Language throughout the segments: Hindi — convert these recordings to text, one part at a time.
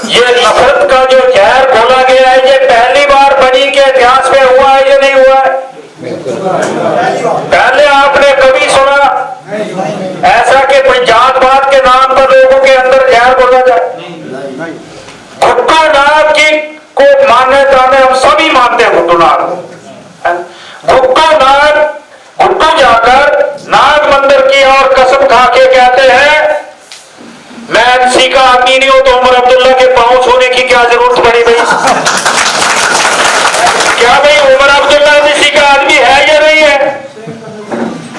ये नफरत का जो जहर घोला गया है, ये पहली बार बनी के इतिहास में हुआ है या नहीं हुआ है? पहले आपने कभी सुना ऐसा कि कोई जात पात के नाम पर लोगों के अंदर जहर घोला जाए? भुट्टो नाग की को मान्यता में हम सभी मानते हैं। भुट्टो नाग भुट्टो जाकर नाग मंदिर की और कसम खा के कहते हैं मैं एमसी का आदमी नहीं हूं, तो उमर अब्दुल्ला के पांव छूने की क्या जरूरत पड़ी भाई? क्या भाई उमर अब्दुल्ला एमसी का आदमी है या नहीं है?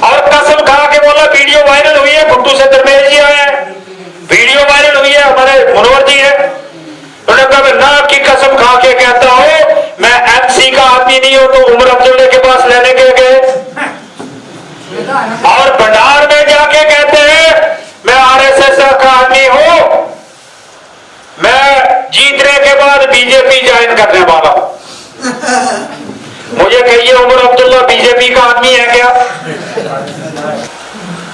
और कसम खा के बोला, वीडियो वायरल हुई है, भुट्टू से दरमेश जी आए हैं, वीडियो वायरल हुई है, हमारे मुनवर जी है, उन्होंने कहा नाग की कसम खा के कहता हूं मैं एमसी का आदमी नहीं हूं, तो उमर अब्दुल्ला के पास लेने के गए और भंडार में जाके कहते हैं मैं आरएसएस का आदमी हूं, मैं जीतने के बाद बीजेपी ज्वाइन करने वाला। मुझे कहिए उमर अब्दुल्ला बीजेपी का आदमी है क्या?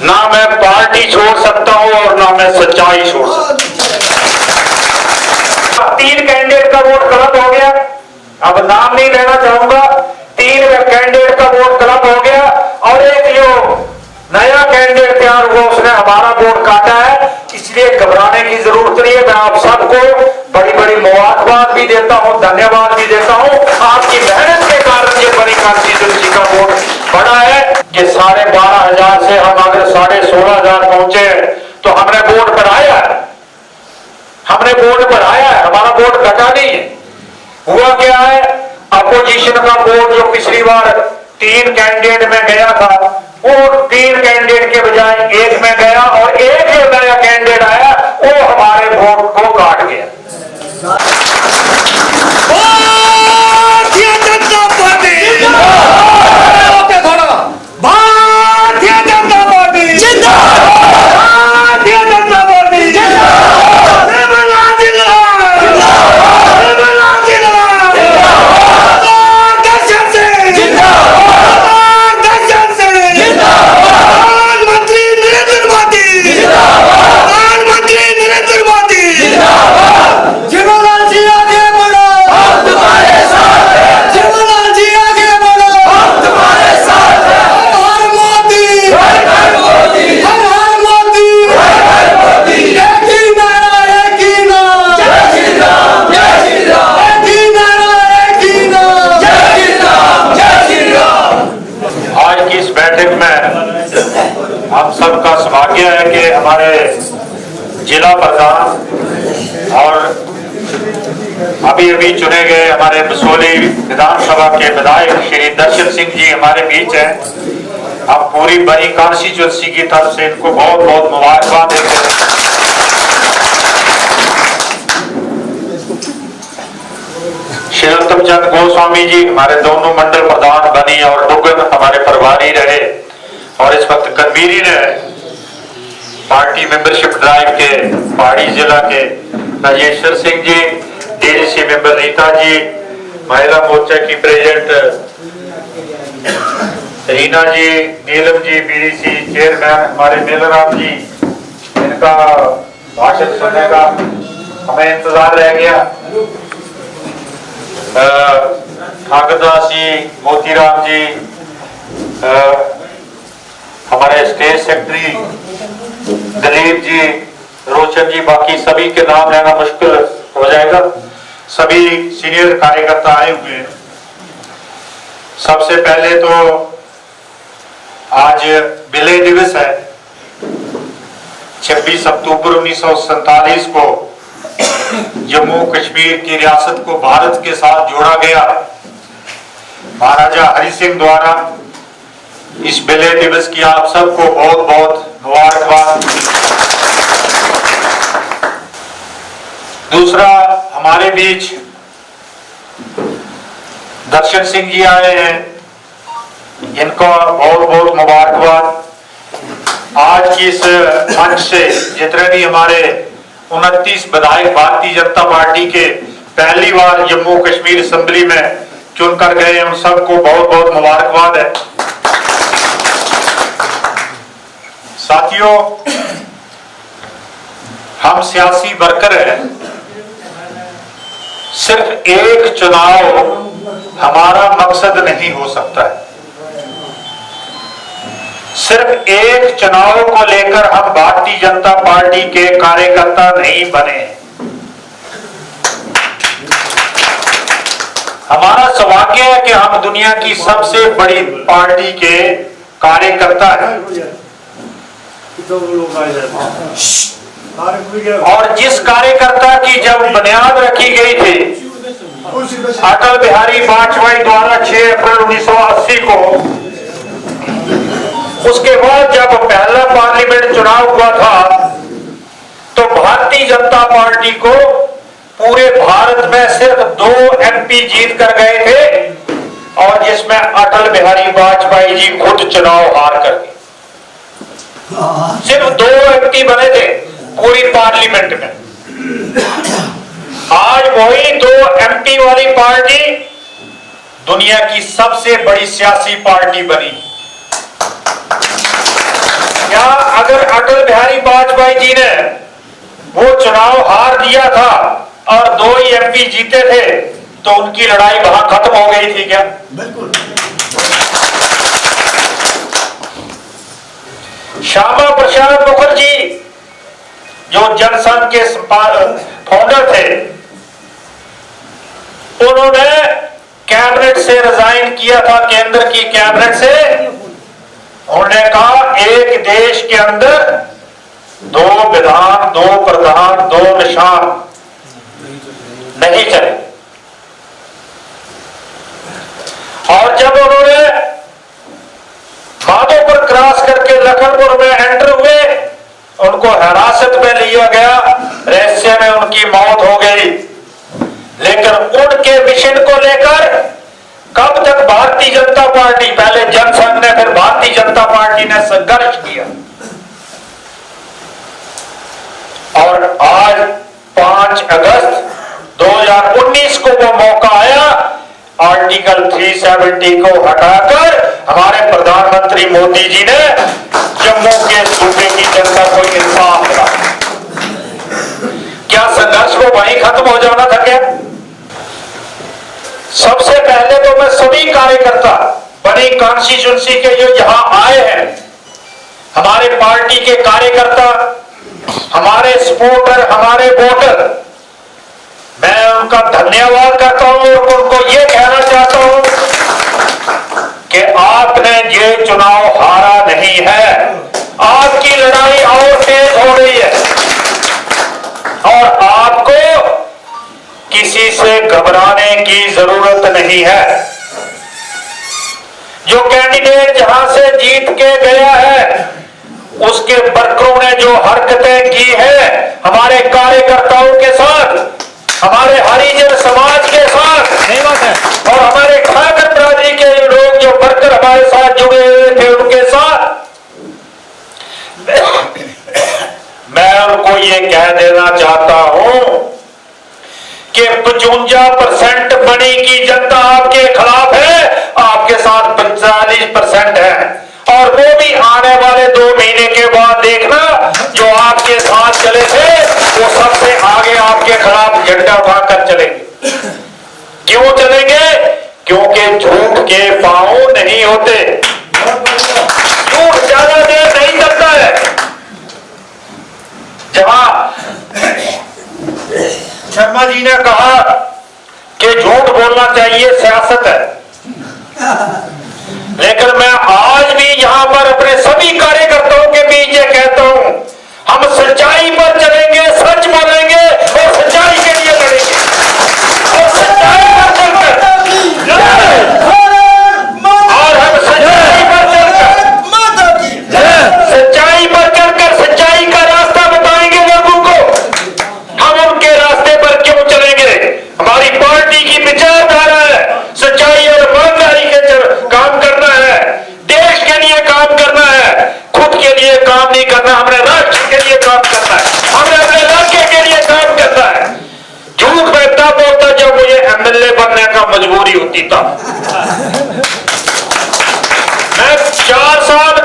ना मैं पार्टी छोड़ सकता हूं और ना मैं सच्चाई छोड़ सकता हूं। 3 कैंडिडेट का वोट क्लब हो गया, अब नाम नहीं लेना चाहूंगा, 3 कैंडिडेट का वोट क्लब हो गया और एक जो नया कैंडिडेट तैयार हुआ उसने हमारा वोट काटा है, इसलिए घबराने की जरूरत नहीं है। मैं आप सबको बड़ी बड़ी मुबारकबाद भी देता हूं, धन्यवाद भी देता हूं। आपकी मेहनत के कारण ये बड़ी कॉन्स्टिट्यूंसी का वोट बड़ा है कि 12,500 से हम अगर 16,500 पहुंचे तो हमने वोट बढ़ाया है, हमने वोट बढ़ाया है, हमारा वोट घटा नहीं है। हुआ क्या है, अपोजिशन का वोट जो पिछली बार 3 कैंडिडेट में गया था वो 3 कैंडिडेट के बजाय 1 में गया और एक जो नया कैंडिडेट आया वो हमारे वोट को काट गया। Bharatiya Janata party Bharatiya Janata party Bharatiya Janata party हम सबका सौभाग्य है कि हमारे जिला प्रधान और अभी अभी चुने गए हमारे बसोली विधानसभा के विधायक श्री दर्शन सिंह जी हमारे बीच हैं। हम पूरी बड़ी कॉन्स्टिट्यूंसी की तरफ से इनको बहुत बहुत मुबारकबाद देते हैं। श्री उत्तम चंद गोस्वामी जी हमारे दोनों मंडल प्रधान बनी और दुगन हमारे प्रभारी रहे और इस वक्त कन्वीनर रहे पार्टी मेंबरशिप ड्राइव के पहाड़ी जिला के। राजेश्वर सिंह जी डीडीसी मेंबर, रीता जी महिला मोर्चा की प्रेसिडेंट, रीना जी, नीलम जी बीडीसी चेयरमैन, हमारे मेलराम जी, इनका भाषण सुनने का हमें इंतजार रह गया। ठाकुरदास जी, मोतीराम जी, हमारे स्टेट सेक्रेटरी दिलीप जी, रोशन जी, बाकी सभी के नाम लेना मुश्किल हो जाएगा। सभी सीनियर कार्यकर्ता आए हुए हैं। सबसे पहले तो आज विलय दिवस है। 26 अक्टूबर 1947 को जम्मू कश्मीर की रियासत को भारत के साथ जोड़ा गया महाराजा हरि सिंह द्वारा। इस विलय दिवस की आप सबको बहुत बहुत मुबारकबाद। दूसरा, हमारे बीच दर्शन सिंह जी आए हैं, इनको बहुत बहुत मुबारकबाद। आज की इस मंच से जितने भी हमारे 29 विधायक भारतीय जनता पार्टी के पहली बार जम्मू कश्मीर असेंबली में चुनकर गए, उन सबको बहुत बहुत मुबारकबाद है। साथियों, हम सियासी वर्कर हैं, सिर्फ एक चुनाव हमारा मकसद नहीं हो सकता है। सिर्फ एक चुनाव को लेकर हम भारतीय जनता पार्टी के कार्यकर्ता नहीं बने। हमारा सौभाग्य है कि हम दुनिया की सबसे बड़ी पार्टी के कार्यकर्ता हैं। और जिस कार्यकर्ता की जब बुनियाद रखी गई थी अटल बिहारी वाजपेयी द्वारा 6 अप्रैल 1980 को, उसके बाद जब पहला पार्लियामेंट चुनाव हुआ था तो भारतीय जनता पार्टी को पूरे भारत में सिर्फ 2 एमपी जीत कर गए थे, और जिसमें अटल बिहारी वाजपेयी जी खुद चुनाव हार कर गए। सिर्फ 2 एमपी बने थे पूरी पार्लियामेंट में। आज वही 2 एमपी वाली पार्टी दुनिया की सबसे बड़ी सियासी पार्टी बनी। क्या अगर अटल बिहारी वाजपेयी जी ने वो चुनाव हार दिया था और 2 ही एमपी जीते थे तो उनकी लड़ाई वहां खत्म हो गई थी क्या? बिल्कुल। श्यामा प्रसाद मुखर्जी जो जनसंघ के फाउंडर थे, उन्होंने कैबिनेट से रिजाइन किया था, केंद्र की कैबिनेट से। उन्होंने कहा एक देश के अंदर 2 विधान, 2 प्रधान, 2 निशान नहीं चले। और जब उन्होंने माधोपुर क्रॉस करके लखनपुर में एंटर हुए, उनको हिरासत में लिया गया, रहस्य में उनकी मौत हो गई। लेकिन उनके मिशन को लेकर कब तक भारतीय जनता पार्टी, पहले जनसंघ ने फिर भारतीय जनता पार्टी ने संघर्ष किया। और आज 5 अगस्त 2019 को वो मौका आया, आर्टिकल 370 को हटाकर हमारे प्रधानमंत्री मोदी जी ने जम्मू के सूबे की जनता को इंसाफ दिला। क्या संघर्ष को वहीं खत्म हो जाना था क्या? सबसे पहले तो मैं सभी कार्यकर्ता बनी कॉन्स्टिट्यूंसी के जो यहां आए हैं, हमारे पार्टी के कार्यकर्ता, हमारे सपोर्टर, हमारे वोटर, मैं उनका धन्यवाद करता हूं और उनको ये कहना चाहता हूं कि आपने ये चुनाव हारा नहीं है। आपकी लड़ाई और तेज हो रही है और आपको किसी से घबराने की जरूरत नहीं है। जो कैंडिडेट जहां से जीत के गया है, उसके वर्करों ने जो हरकतें की है हमारे कार्यकर्ताओं के साथ, हमारे हरिजन समाज के साथ, सही बात है, और हमारे ठाकर बरादरी के लोग जो वर्कर हमारे साथ जुड़े हुए थे उनके साथ, मैं उनको ये कह देना चाहता हूं कि 55% बनी की जनता आपके खिलाफ है, आपके साथ 45% है। और वो भी आने वाले 2 महीने के बाद देखना, जो आपके साथ चले थे वो सबसे आगे आपके खिलाफ झंडा उठाकर चलेंगे। क्यों चलेंगे? क्योंकि झूठ के पांव नहीं होते। झूठ ज्यादा देर नहीं चलता है। जहां शर्मा जी ने कहा कि झूठ बोलना चाहिए, सियासत है, लेकिन मैं आज भी यहां पर अपने सभी कार्यकर्ताओं के बीच ये कहता हूं, हम सच्चाई पर चलेंगे, सच बोलेंगे और सच्चाई के लिए लड़ेंगे। और सच्चाई पर चलकर, और हम सच्चाई पर चलकर, सच्चाई पर चलकर सच्चाई का रास्ता बताएंगे लोगों को। हम उनके रास्ते पर क्यों चलेंगे? हमारी पार्टी की विचारधारा है सच्चाई और ईमानदारी के काम करना है, देश के लिए काम करना है, खुद के लिए काम नहीं करना, हमने राष्ट्र के लिए काम करना है, हमने अपने इलाके के लिए काम करना है। झूठ मैं तब बोलता जब मुझे एमएलए बनने का मजबूरी होती था। मैं 4 साल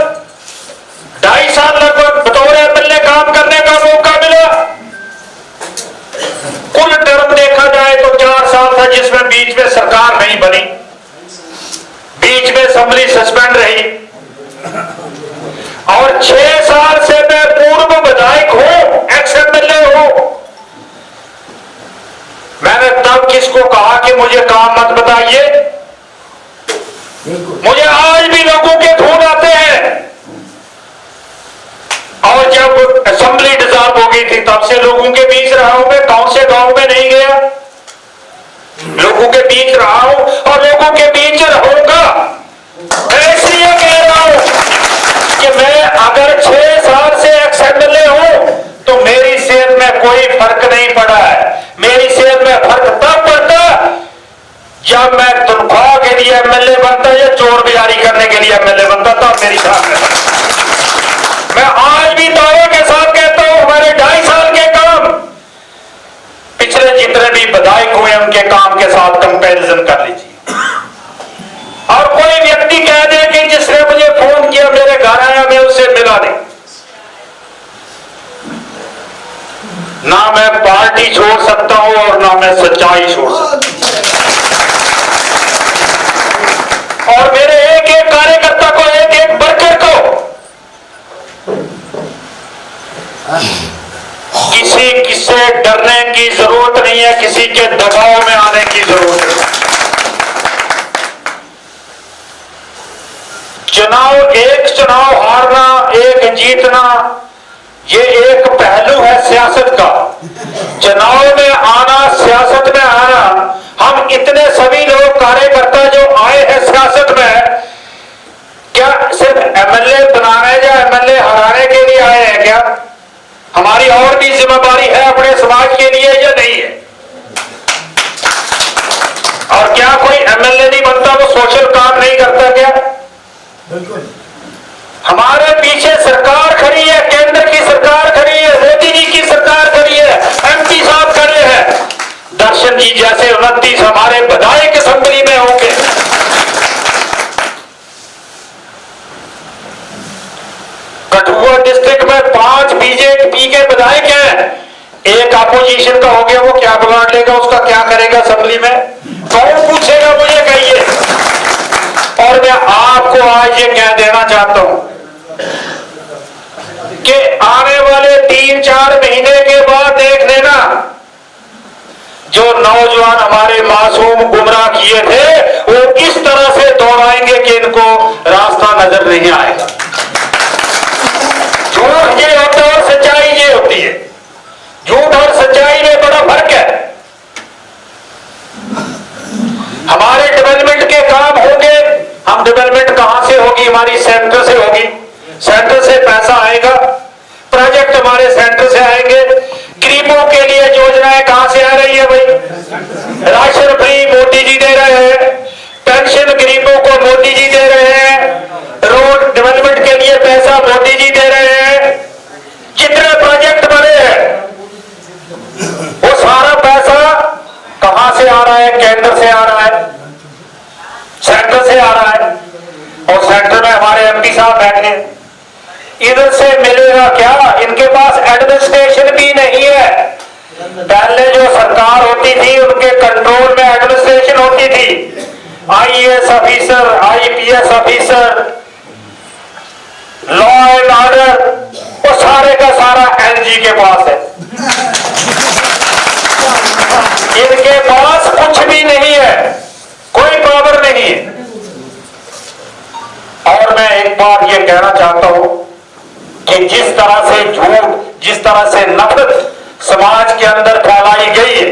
2.5 साल लगभग बतौर एमएलए काम करने का मौका मिला। कुल टर्म देखा जाए तो 4 है जिसमें बीच में सरकार नहीं बनी, बीच में असेंबली सस्पेंड रही, और 6 साल से मैं पूर्व विधायक हूं, एक्स एमएलए हूं। मैंने तब किसको कहा कि मुझे काम मत बताइए? मुझे आज भी लोगों के फोन आते हैं, और जब असेंबली डिसॉल्व हो गई थी तब से लोगों के बीच रहा हूं मैं, कौन से गांव में नहीं गया, लोगों के बीच रहा हूं और लोगों के बीच रहूंगा। मैं इसलिए कह रहा हूं कि मैं अगर 6 साल से एक्स एमएलए हूं तो मेरी सेहत में कोई फर्क नहीं पड़ा है। मेरी सेहत में फर्क तब पड़ता जब मैं तनख्वाह के लिए एमएलए बनता या चोर बिहारी करने के लिए एमएलए बनता, तब मेरी साथ। मैं आज भी दावे के साथ कहता हूं हमारे 2.5 साल के काम पिछले जितने भी विधायक हुए उनके काम के साथ कंपैरिजन कर लीजिए। और कोई व्यक्ति कह दे कि जिसने मुझे फोन किया मेरे घर आया मैं उससे मिला नहीं, ना मैं पार्टी छोड़ सकता हूं और ना मैं सच्चाई छोड़ सकता हूं। और मेरे एक एक कार्यकर्ता को, एक एक वर्कर को किसी से डरने की जरूरत नहीं है, किसी के दबाव में आने की जरूरत है। चुनाव हारना, एक जीतना, ये एक पहलू है सियासत का। चुनाव में आना, सियासत में आना, हम इतने सभी लोग कार्यकर्ता जो आए हैं सियासत में, क्या सिर्फ एमएलए बनाने या एमएलए हराने के लिए आए हैं क्या? हमारी और भी जिम्मेदारी है अपने समाज के लिए या नहीं है? और क्या कोई एमएलए नहीं बनता वो सोशल काम नहीं करता क्या? बिल्कुल। हमारे पीछे सरकार खड़ी है, केंद्र की सरकार खड़ी है, मोदी जी की सरकार खड़ी है, एमपी साहब खड़े हैं, दर्शन जी जैसे 29 हमारे विधायक असेंबली में होंगे। कठुआ डिस्ट्रिक्ट में 5 बीजेपी के विधायक हैं, एक अपोजिशन का हो गया, वो क्या बिगाड़ लेगा, उसका क्या करेगा असेंबली में? कौन पूछेगा मुझे, कहिए। और मैं आपको आज ये कह देना चाहता हूं कि आने वाले 3-4 महीने के बाद देख लेना, जो नौजवान हमारे मासूम गुमराह किए थे वो इस तरह से दौड़ाएंगे कि इनको रास्ता नजर नहीं आएगा। झूठ ये होता है और सच्चाई ये होती है। झूठ और सच्चाई में बड़ा फर्क है। हमारे डेवलपमेंट के काम होंगे, हम डेवलपमेंट कहां से होगी? हमारी सेंटर से होगी, सेंटर से पैसा आएगा, प्रोजेक्ट हमारे सेंटर से आएंगे। गरीबों के लिए योजनाएं कहां से आ रही है भाई? राशन फ्री मोदी जी दे रहे हैं, पेंशन गरीबों को मोदी जी दे रहे हैं, रोड डेवलपमेंट के लिए पैसा मोदी जी दे रहे हैं। जितने प्रोजेक्ट बने हैं वो सारा पैसा कहां से आ रहा है? केंद्र से आ रहा है, सेंटर से आ रहा है। और सेंटर में हमारे एमपी साहब बैठे, इधर से मिलेगा क्या? इनके पास एडमिनिस्ट्रेशन भी नहीं है। पहले जो सरकार होती थी उनके कंट्रोल में एडमिनिस्ट्रेशन होती थी, IAS officer, IPS officer, law and order, वो सारे का सारा एलजी के पास है। इनके पास कुछ भी नहीं है, कोई पावर नहीं है। और मैं एक बात ये कहना चाहता हूं कि जिस तरह से झूठ, जिस तरह से नफरत समाज के अंदर फैलाई गई है,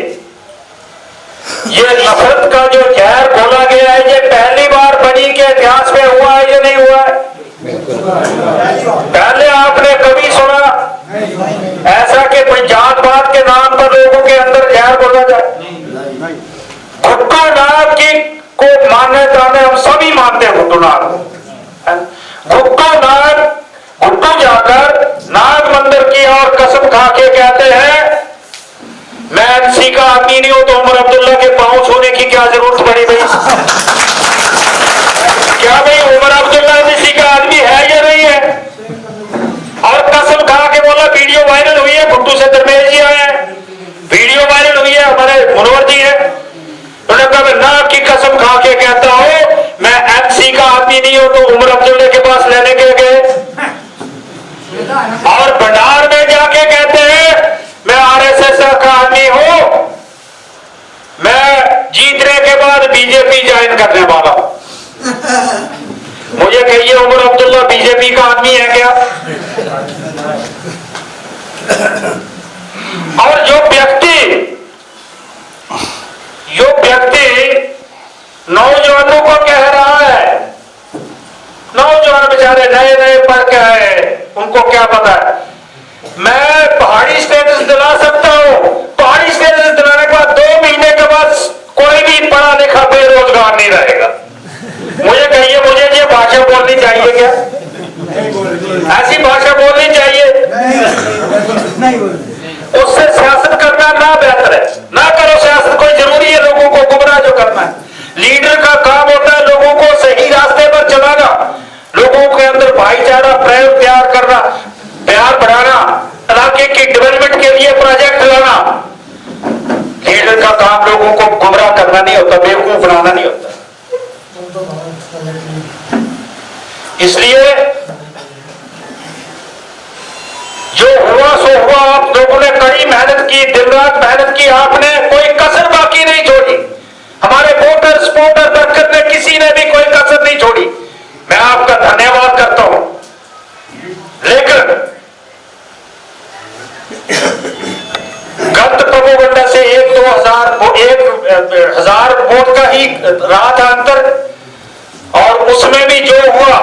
ये नफरत का जो जहर बोला गया है, ये पहली बार बनी के इतिहास में हुआ है या नहीं हुआ है? पहले आपने कभी सुना ऐसा कि कोई जात पात के नाम पर लोगों के अंदर जहर बोला जाए? भुट्टो नाग की को मान्यता में हम सभी मानते हैं। भुट्टो नाग, भुट्टो नाग, भुट्टो जाकर नाग मंदिर की और कसम खा के कहते हैं मैं एमसी का आदमी नहीं हूं, तो उमर अब्दुल्ला के पांव छूने की क्या जरूरत पड़ी भाई? क्या भाई उमर अब्दुल्ला एमसी का आदमी है या नहीं है? और कसम खा के बोला, वीडियो वायरल हुई है, भुट्टू से दरमेश जी आए हैं, वीडियो वायरल हुई है, हमारे मनोहर जी है, जीतने के बाद बीजेपी ज्वाइन करने वाला हूं। मुझे कहिए उमर अब्दुल्ला बीजेपी का आदमी है क्या? और जो व्यक्ति नौजवानों को कह रहा है, नौजवान बेचारे नए नए पढ़ के आए, उनको क्या पता है, मैं पहाड़ी स्टेटस दिला सकता हूं। पहाड़ी स्टेटस दिलाने के बाद 2 महीने के बाद कोई भी पढ़ा लिखा बेरोजगार नहीं रहेगा। मुझे कहिए, मुझे ये भाषा बोलनी चाहिए क्या? ऐसी भाषा बोलनी चाहिए? उससे सियासत करना ना बेहतर है। ना करो सियासत, कोई जरूरी है लोगों को गुमराह जो करना है। लीडर का काम होता है लोगों को सही रास्ते पर चलाना, लोगों के अंदर भाईचारा प्रेम प्यार करना, प्यार बढ़ाना, इलाके की डेवलपमेंट के लिए प्रोजेक्ट लाना। लीडर का काम लोगों को गुमराह करना नहीं होता, बेवकूफ बनाना नहीं होता। इसलिए जो हुआ सो हुआ। आप लोगों ने कड़ी मेहनत की, दिन रात मेहनत की, आपने कोई कसर बाकी नहीं छोड़ी। हमारे वोटर सपोर्टर बरकत ने किसी ने भी कोई कसर नहीं छोड़ी। मैं आपका धन्यवाद करता हूं। लेकिन गलत प्रोपेगेंडा से 1-2 हजार वोट का ही रहा था अंतर, और उसमें भी जो हुआ,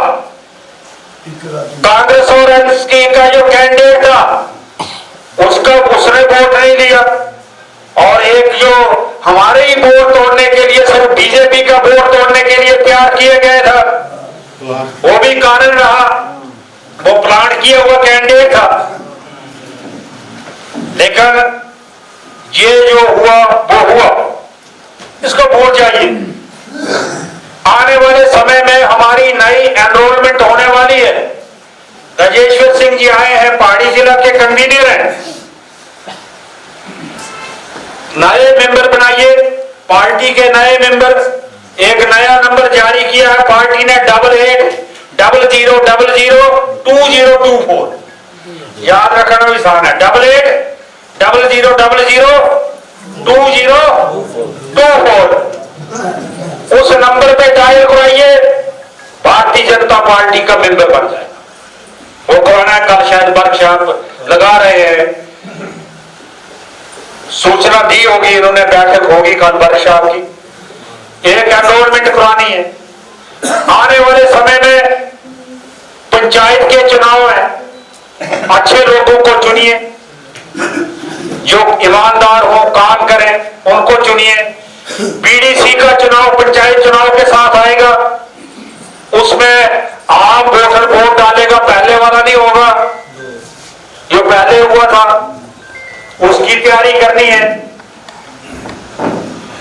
कांग्रेस और एनसीपी का जो कैंडिडेट था उसने वोट नहीं दिया, और एक जो हमारे ही वोट तोड़ने के लिए, सिर्फ बीजेपी का वोट तोड़ने के लिए तैयार किए गए था, वो भी कारण रहा। वो प्लान किया हुआ कैंडिडेट था। लेकिन ये जो हुआ वो हुआ, इसको वोट चाहिए। आने वाले समय में हमारी नई एनरोलमेंट होने वाली है। राजेश्वर सिंह जी आए हैं, पहाड़ी जिला के कन्वीनर हैं। नए मेंबर बनाइए, पार्टी के नए मेंबर। एक नया नंबर जारी किया है पार्टी ने, 8800002024। याद रखना भी आसान है, 8800002024। उस नंबर पे डायल कराइए, भारतीय जनता पार्टी का मेंबर बन जाएगा। वो कराना है, कल शायद वर्कशॉप लगा रहे हैं, सूचना दी होगी इन्होंने, बैठक होगी कल वर्कशॉप की। एक एनरोलमेंट करानी है। आने वाले समय में पंचायत के चुनाव है, अच्छे लोगों को चुनिए, जो ईमानदार हो, काम करें, उनको चुनिए। बीडीसी का चुनाव पंचायत चुनाव के साथ आएगा, उसमें आम वोटर वोट डालेगा, पहले वाला नहीं होगा। जो पहले हुआ था उसकी तैयारी करनी है।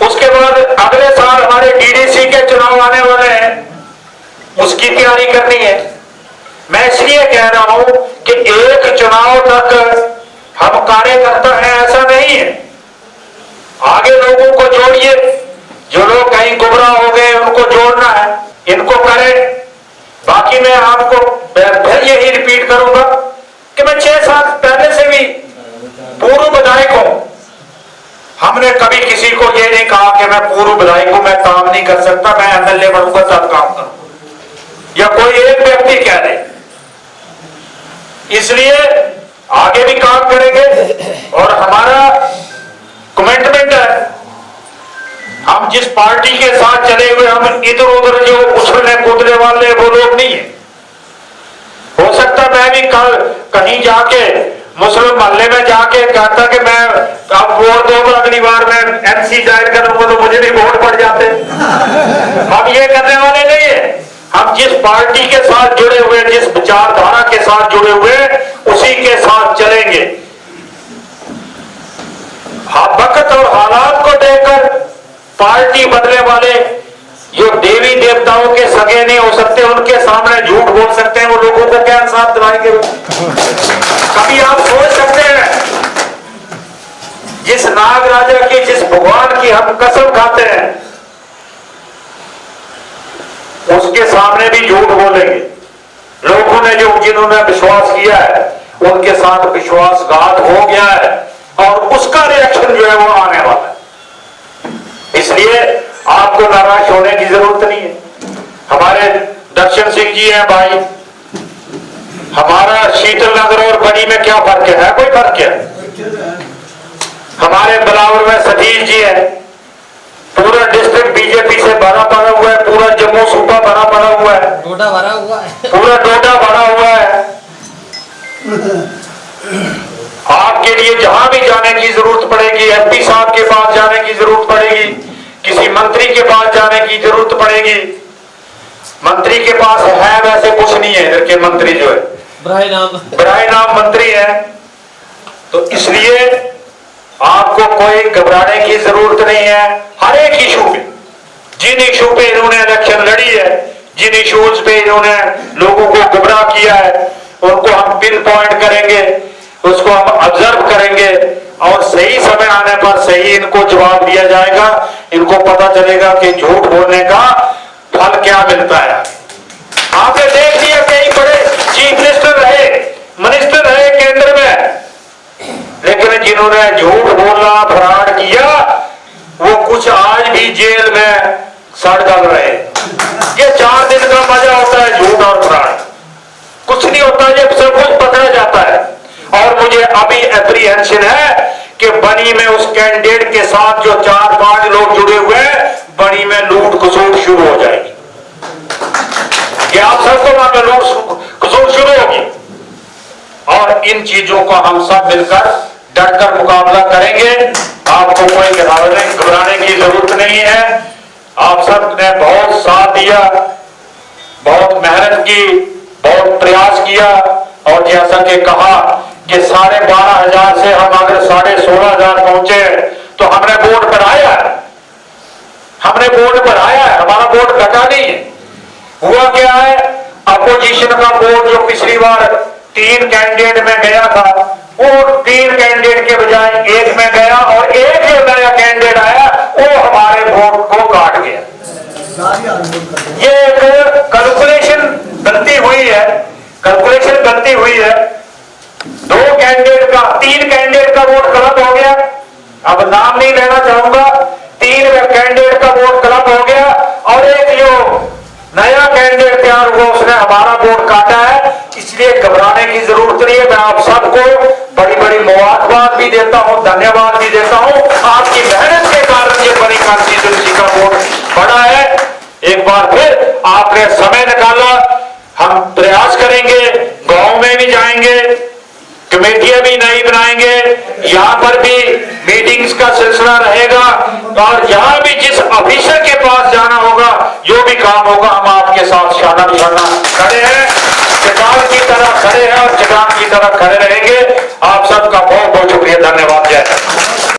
उसके बाद अगले साल हमारे डीडीसी के चुनाव आने वाले हैं, उसकी तैयारी करनी है। मैं इसलिए कह रहा हूं कि एक चुनाव तक हम कार्यकर्ता हैं ऐसा नहीं है। आगे लोगों को जोड़िए, जो लोग कहीं गुमराह हो गए उनको जोड़ना है, इनको करें। बाकी मैं आपको फिर यही रिपीट करूंगा कि मैं 6 साल पहले से भी पूर्व विधायक हूं। हमने कभी किसी को ये नहीं कहा कि मैं पूर्व विधायक हूं, मैं काम नहीं कर सकता, मैं एमएलए बनूंगा तब काम करूंगा, या कोई एक व्यक्ति कह दे। इसलिए आगे भी काम करेंगे, और हमारा कमिटमेंट है, हम जिस पार्टी के साथ चले हुए, हम इधर उधर जो उछलने कूदने वाले वो लोग नहीं है। हो सकता मैं भी कल कहीं जाके मुस्लिम मोहल्ले में जाके कहता कि मैं अब वोट दो, अगली बार मैं एमसी ज्वाइन करूंगा तो मुझे भी वोट पड़ जाते। हम ये करने वाले नहीं है। हम जिस पार्टी के साथ जुड़े हुए, जिस विचारधारा के साथ जुड़े हुए, उसी के साथ चलेंगे। वक्त और हालात को देखकर पार्टी बदलने वाले जो देवी देवताओं के सगे नहीं हो सकते, उनके सामने झूठ बोल सकते हैं, वो लोगों को क्या इंसाफ दिलाएंगे? कभी आप सोच सकते हैं, जिस नाग राजा की, जिस भगवान की हम कसम खाते हैं, उसके सामने भी झूठ बोलेंगे। लोगों ने जो, जिन्होंने विश्वास किया है, उनके साथ विश्वासघात हो गया है, और उसका रिएक्शन जो है वो आने वाला है। इसलिए आपको नाराज होने की जरूरत नहीं है। हमारे दर्शन सिंह जी हैं भाई, हमारा शीतल नगर और बड़ी में क्या फर्क है? कोई फर्क है? हमारे बिलावर में सतीश जी है, पूरा डिस्ट्रिक्ट बीजेपी से भरा पड़ा हुआ है, पूरा जम्मू सूबा भरा पड़ा हुआ है, डोडा भरा हुआ है, पूरा डोडा भरा हुआ है। आपके लिए जहां भी जाने की जरूरत पड़ेगी, एमपी साहब के पास जाने की जरूरत पड़ेगी, किसी मंत्री के पास जाने की जरूरत पड़ेगी। मंत्री के पास है वैसे कुछ नहीं है, इधर के मंत्री जो है बराए नाम मंत्री है। तो इसलिए आपको कोई घबराने की जरूरत नहीं है। हर एक इशू पे, जिन इशू पे इन्होंने इलेक्शन लड़ी है, जिन इशूज पे इन्होंने लोगों को गुमराह किया है, उनको हम पिन पॉइंट करेंगे, उसको हम ऑब्जर्व करेंगे और सही समय आने पर सही इनको जवाब दिया जाएगा। इनको पता चलेगा कि झूठ बोलने का फल क्या मिलता है। आपने देख लिया, कई बड़े चीफ मिनिस्टर रहे, मिनिस्टर रहे केंद्र में, लेकिन जिन्होंने झूठ बोला, फ्रॉड किया, वो कुछ आज भी जेल में सड़ गल रहे। ये 4 दिन का मजा होता है झूठ और फ्रॉड, कुछ नहीं होता, ये सब कुछ पकड़ा जाता है। और मुझे अभी एप्रीहेंशन है कि बनी में उस कैंडिडेट के साथ जो 4-5 लोग जुड़े हुए हैं, बनी में लूट खसूट शुरू हो जाएगी। क्या आप सबको वहां पर लूट खसूट शुरू होगी? और इन चीजों का हम सब मिलकर डटकर मुकाबला करेंगे। आपको कोई घबराने की जरूरत नहीं है। आप सब ने बहुत साथ दिया, बहुत मेहनत की, बहुत प्रयास किया, और जैसा कि कहा कि 12,500 से हम अगर 16,500 पहुंचे तो हमने वोट बढ़ाया है, हमने वोट बढ़ाया है, हमारा वोट घटा नहीं है। हुआ क्या है, अपोजिशन का वोट जो पिछली बार 3 कैंडिडेट में गया था, वो 3 कैंडिडेट के बजाय 1 में गया, और एक जो नया कैंडिडेट आया वो हमारे वोट को काट गया। ये एक कैलकुलेशन गलती हुई है, कैलकुलेशन गलती हुई है। 2 कैंडिडेट का, 3 कैंडिडेट का वोट गलत हो गया। अब नाम नहीं लेना चाहूंगा, 3 कैंडिडेट का वोट गलत हो गया, और एक जो नया कैंडिडेट तैयार हुआ उसने हमारा वोट काटा है। इसलिए घबराने की जरूरत नहीं है। मैं आप सबको बड़ी बड़ी मुबारकबाद भी देता हूं, धन्यवाद भी देता हूं। आपकी मेहनत के कारण ये बड़ी कॉन्स्टिट्यूंसी का वोट बढ़ा है। एक बार फिर आपने समय निकाला, हम प्रयास करेंगे, गांव में भी जाएंगे, कमेटियां भी नई बनाएंगे, यहां पर भी मीटिंग्स का सिलसिला रहेगा, और जहां भी जिस ऑफिसर के पास जाना होगा, जो भी काम होगा, हम आपके साथ शाना बिशाना खड़े हैं, चट्टान की तरह खड़े हैं और चट्टान की तरह खड़े रहेंगे। आप सबका बहुत बहुत शुक्रिया, धन्यवाद, जय हिंद।